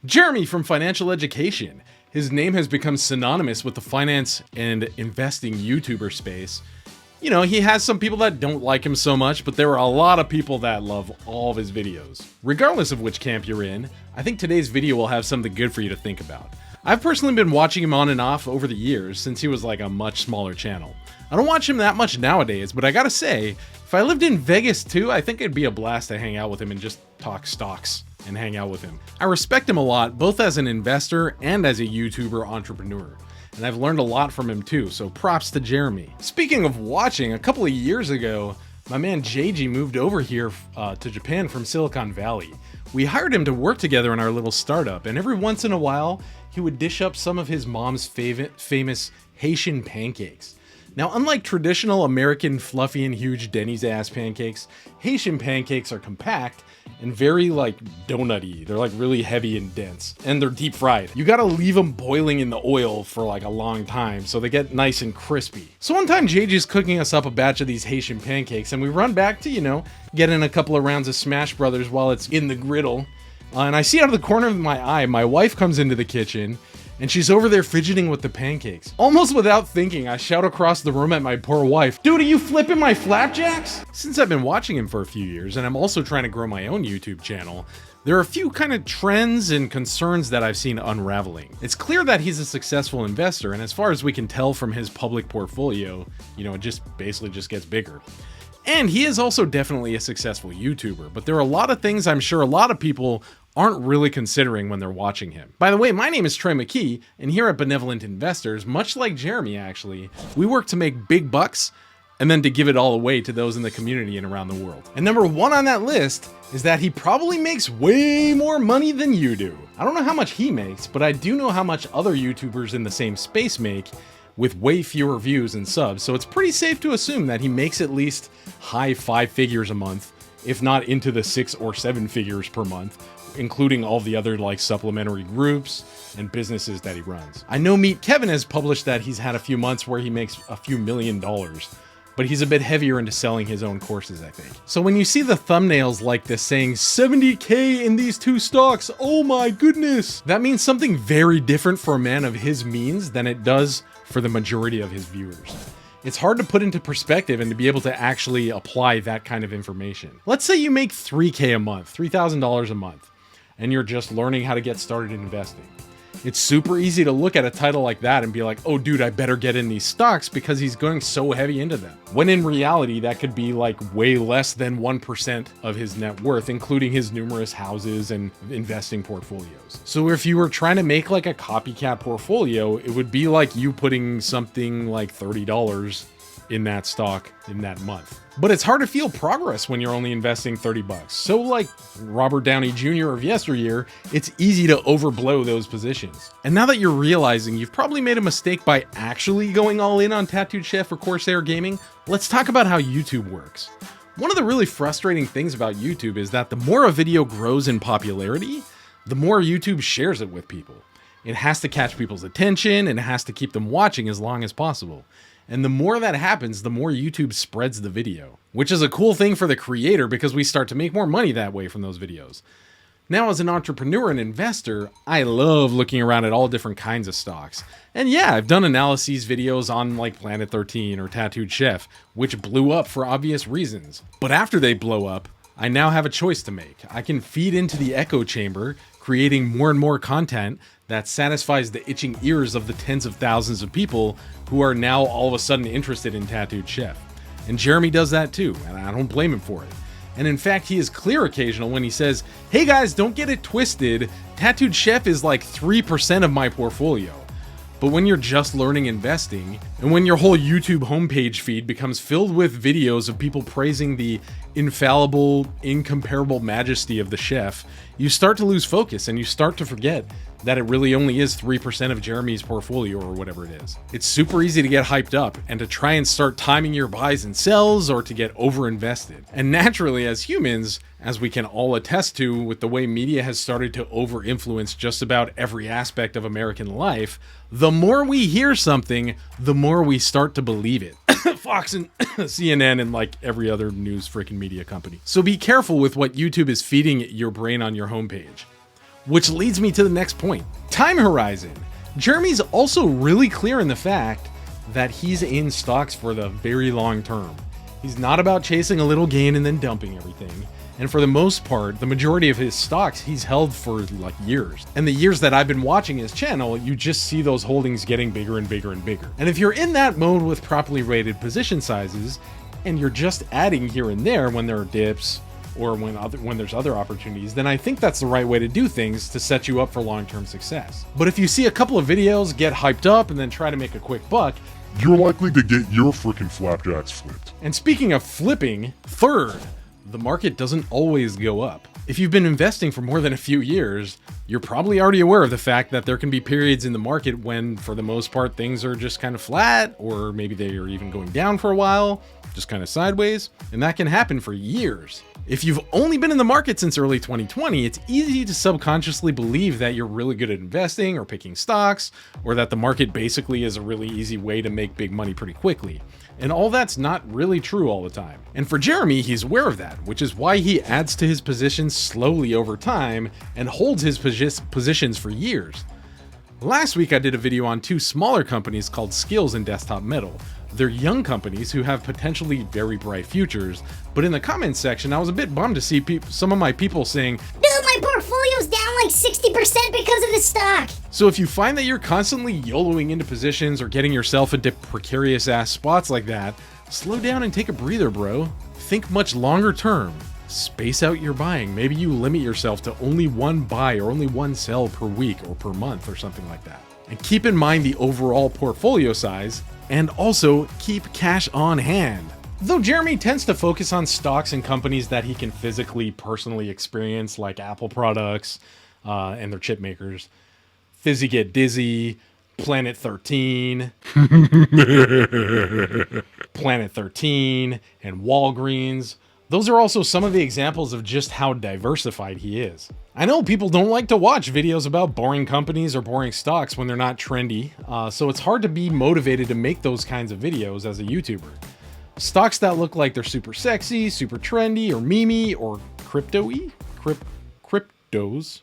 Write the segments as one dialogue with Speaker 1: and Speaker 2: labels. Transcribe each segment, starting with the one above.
Speaker 1: Jeremy from Financial Education. His name has become synonymous with the finance and investing YouTuber space. You know, he has some people that don't like him so much, but there are a lot of people that love all of his videos. Regardless of which camp you're in, I think today's video will have something good for you to think about. I've personally been watching him on and off over the years since he was like a much smaller channel. I don't watch him that much nowadays, but I gotta say, if I lived in Vegas too, I think it'd be a blast to hang out with him and just talk stocks and hang out with him. I respect him a lot, both as an investor and as a YouTuber entrepreneur. And I've learned a lot from him too, so props to Jeremy. Speaking of watching, a couple of years ago, my man JG moved over here to Japan from Silicon Valley. We hired him to work together in our little startup, and every once in a while, he would dish up some of his mom's famous Haitian pancakes. Now, unlike traditional American fluffy and huge Denny's ass pancakes, Haitian pancakes are compact and very like donutty. They're like really heavy and dense, and they're deep fried. You gotta leave them boiling in the oil for like a long time so they get nice and crispy. So one time JJ's cooking us up a batch of these Haitian pancakes, and we run back to, you know, get in a couple of rounds of Smash Brothers while it's in the griddle. And I see out of the corner of my eye, my wife comes into the kitchen, and she's over there fidgeting with the pancakes. Almost without thinking, I shout across the room at my poor wife, "Dude, are you flipping my flapjacks?" Since I've been watching him for a few years, and I'm also trying to grow my own YouTube channel, there are a few kind of trends and concerns that I've seen unraveling. It's clear that he's a successful investor, and as far as we can tell from his public portfolio, you know, it just basically just gets bigger. And he is also definitely a successful YouTuber, but there are a lot of things I'm sure a lot of people aren't really considering when they're watching him. By the way, my name is Trey McKee, and here at Benevolent Investors, much like Jeremy actually, we work to make big bucks and then to give it all away to those in the community and around the world. And number one on that list is that he probably makes way more money than you do. I don't know how much he makes, but I do know how much other YouTubers in the same space make, with way fewer views and subs, so it's pretty safe to assume that he makes at least high 5 figures a month, if not into the 6 or 7 figures per month, including all the other like supplementary groups and businesses that he runs. I know Meet Kevin has published that he's had a few months where he makes a few $1 million, but he's a bit heavier into selling his own courses, I think. So when you see the thumbnails like this saying 70K in these 2 stocks, oh my goodness, that means something very different for a man of his means than it does for the majority of his viewers. It's hard to put into perspective and to be able to actually apply that kind of information. Let's say you make $3K a month, $3,000 a month, and you're just learning how to get started in investing. It's super easy to look at a title like that and be like, oh dude, I better get in these stocks because he's going so heavy into them. When in reality, that could be like way less than 1% of his net worth, including his numerous houses and investing portfolios. So if you were trying to make like a copycat portfolio, it would be like you putting something like $30 in that stock in that month. But it's hard to feel progress when you're only investing 30 bucks. So like Robert Downey Jr. of yesteryear, it's easy to overblow those positions. And now that you're realizing you've probably made a mistake by actually going all in on Tattooed Chef or Corsair Gaming, let's talk about how YouTube works. One of the really frustrating things about YouTube is that the more a video grows in popularity, the more YouTube shares it with people. It has to catch people's attention and it has to keep them watching as long as possible. And the more that happens, the more YouTube spreads the video, which is a cool thing for the creator because we start to make more money that way from those videos. Now, as an entrepreneur and investor, I love looking around at all different kinds of stocks. And yeah, I've done analyses videos on like Planet 13 or Tattooed Chef, which blew up for obvious reasons. But after they blow up, I now have a choice to make. I can feed into the echo chamber, creating more and more content that satisfies the itching ears of the tens of thousands of people who are now all of a sudden interested in Tattooed Chef. And Jeremy does that too, and I don't blame him for it. And in fact, he is clear occasional when he says, hey guys, don't get it twisted, Tattooed Chef is like 3% of my portfolio. But when you're just learning investing, and when your whole YouTube homepage feed becomes filled with videos of people praising the infallible, incomparable majesty of the chef, you start to lose focus and you start to forget that it really only is 3% of Jeremy's portfolio or whatever it is. It's super easy to get hyped up and to try and start timing your buys and sells or to get over-invested. And naturally, as humans, as we can all attest to with the way media has started to over-influence just about every aspect of American life, the more we hear something, the more we start to believe it. Fox and CNN and like every other news freaking media company. So be careful with what YouTube is feeding your brain on your homepage. Which leads me to the next point. Time horizon. Jeremy's also really clear in the fact that he's in stocks for the very long term. He's not about chasing a little gain and then dumping everything. And for the most part, the majority of his stocks he's held for like years. And the years that I've been watching his channel, you just see those holdings getting bigger and bigger and bigger. And if you're in that mode with properly rated position sizes, and you're just adding here and there when there are dips, or when there's other opportunities, then I think that's the right way to do things to set you up for long-term success. But if you see a couple of videos, get hyped up, and then try to make a quick buck,
Speaker 2: you're likely to get your freaking flapjacks flipped.
Speaker 1: And speaking of flipping, third, the market doesn't always go up. If you've been investing for more than a few years, you're probably already aware of the fact that there can be periods in the market when, for the most part, things are just kind of flat, or maybe they are even going down for a while, just kind of sideways, and that can happen for years. If you've only been in the market since early 2020, it's easy to subconsciously believe that you're really good at investing or picking stocks, or that the market basically is a really easy way to make big money pretty quickly. And all that's not really true all the time. And for Jeremy, he's aware of that, which is why he adds to his positions slowly over time and holds his positions for years. Last week, I did a video on two smaller companies called Skills and Desktop Metal. They're young companies who have potentially very bright futures, but in the comments section, I was a bit bummed to see some of my people saying,
Speaker 3: "Dude, my portfolio's down like 60% because of the stock."
Speaker 1: So if you find that you're constantly YOLOing into positions or getting yourself into precarious ass spots like that, slow down and take a breather, bro. Think much longer term. Space out your buying. Maybe you limit yourself to only one buy or only one sell per week or per month or something like that. And keep in mind the overall portfolio size, and also keep cash on hand. Though Jeremy tends to focus on stocks and companies that he can physically, personally experience, like Apple products and their chip makers, Fizzy Get Dizzy, Planet 13, Planet 13, and Walgreens. Those are also some of the examples of just how diversified he is. I know people don't like to watch videos about boring companies or boring stocks when they're not trendy, so it's hard to be motivated to make those kinds of videos as a YouTuber. Stocks that look like they're super sexy, super trendy, or memey, or crypto-y, cryptos,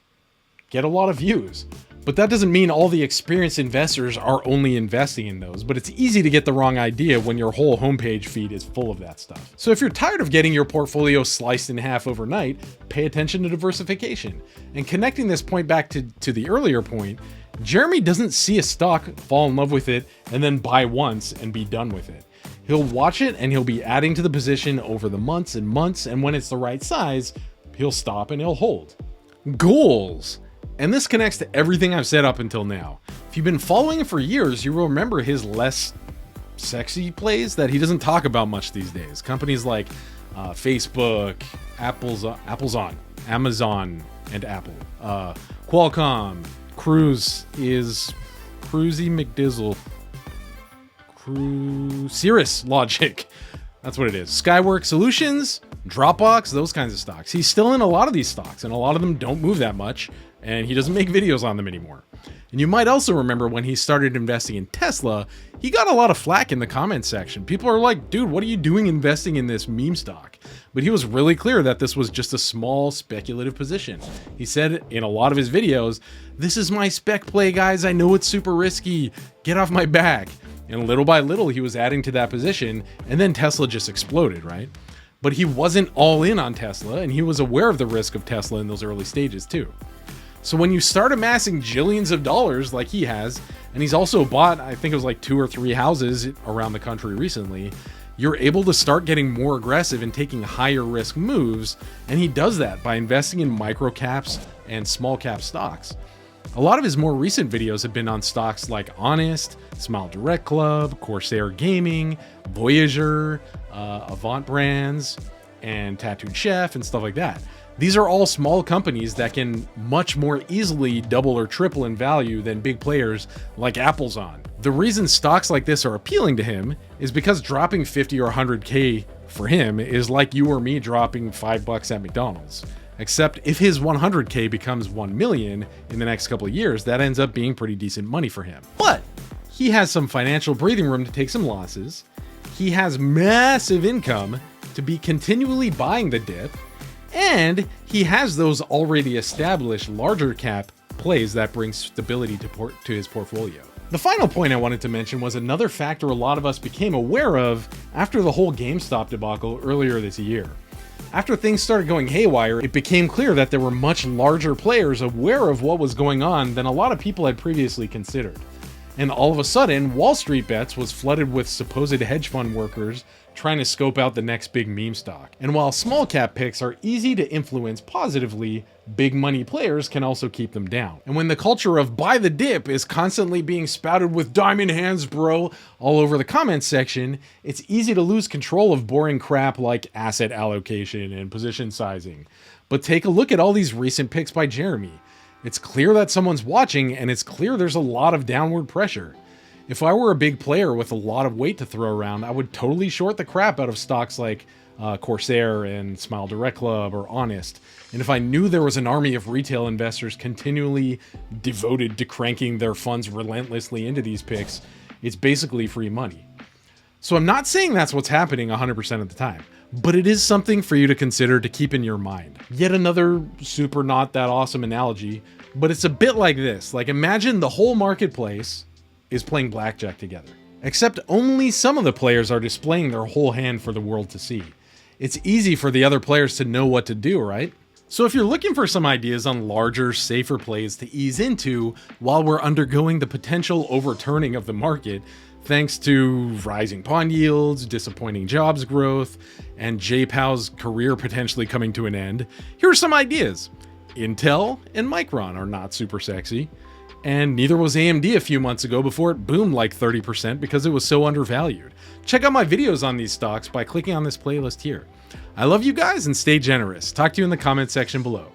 Speaker 1: get a lot of views. But that doesn't mean all the experienced investors are only investing in those, but it's easy to get the wrong idea when your whole homepage feed is full of that stuff. So if you're tired of getting your portfolio sliced in half overnight, pay attention to diversification. And connecting this point back to the earlier point, Jeremy doesn't see a stock, fall in love with it, and then buy once and be done with it. He'll watch it and he'll be adding to the position over the months and months, and when it's the right size, he'll stop and he'll hold. Goals. And this connects to everything I've said up until now. If you've been following him for years, you will remember his less sexy plays that he doesn't talk about much these days. Companies like Facebook, Amazon, and Apple. Qualcomm, Cruisy McDizzle, Cirrus Logic. That's what it is. Skyworks Solutions, Dropbox, those kinds of stocks. He's still in a lot of these stocks, and a lot of them don't move that much, and he doesn't make videos on them anymore. And you might also remember when he started investing in Tesla, he got a lot of flack in the comments section. People are like, dude, what are you doing investing in this meme stock? But he was really clear that this was just a small speculative position. He said in a lot of his videos, "This is my spec play, guys. I know it's super risky. Get off my back." And little by little, he was adding to that position, and then Tesla just exploded, right? But he wasn't all in on Tesla, and he was aware of the risk of Tesla in those early stages too. So when you start amassing jillions of dollars like he has, and he's also bought, I think it was like 2 or 3 houses around the country recently, you're able to start getting more aggressive and taking higher risk moves, and he does that by investing in micro caps and small cap stocks. A lot of his more recent videos have been on stocks like Honest, Smile Direct Club, Corsair Gaming, Voyager, Avant Brands, and Tattooed Chef, and stuff like that. These are all small companies that can much more easily double or triple in value than big players like Apple's on. The reason stocks like this are appealing to him is because dropping 50 or 100K for him is like you or me dropping $5 at McDonald's. Except if his 100K becomes 1 million in the next couple of years, that ends up being pretty decent money for him. But he has some financial breathing room to take some losses. He has massive income to be continually buying the dip. And he has those already established larger cap plays that bring stability to his portfolio. The final point I wanted to mention was another factor a lot of us became aware of after the whole GameStop debacle earlier this year. After things started going haywire, it became clear that there were much larger players aware of what was going on than a lot of people had previously considered. And all of a sudden, Wall Street Bets was flooded with supposed hedge fund workers trying to scope out the next big meme stock. And while small cap picks are easy to influence positively, big money players can also keep them down. And when the culture of buy the dip is constantly being spouted with diamond hands bro all over the comments section, it's easy to lose control of boring crap like asset allocation and position sizing. But take a look at all these recent picks by Jeremy. It's clear that someone's watching, and it's clear there's a lot of downward pressure. If I were a big player with a lot of weight to throw around, I would totally short the crap out of stocks like Corsair and Smile Direct Club or Honest. And if I knew there was an army of retail investors continually devoted to cranking their funds relentlessly into these picks, it's basically free money. So I'm not saying that's what's happening 100% of the time, but it is something for you to consider to keep in your mind. Yet another super not that awesome analogy, but it's a bit like this. Like, imagine the whole marketplace is playing blackjack together, except only some of the players are displaying their whole hand for the world to see. It's easy for the other players to know what to do, right? So if you're looking for some ideas on larger, safer plays to ease into while we're undergoing the potential overturning of the market, thanks to rising bond yields, disappointing jobs growth, and J-Pow's career potentially coming to an end, here are some ideas. Intel and Micron are not super sexy, and neither was AMD a few months ago before it boomed like 30% because it was so undervalued. Check out my videos on these stocks by clicking on this playlist here. I love you guys and stay generous. Talk to you in the comment section below.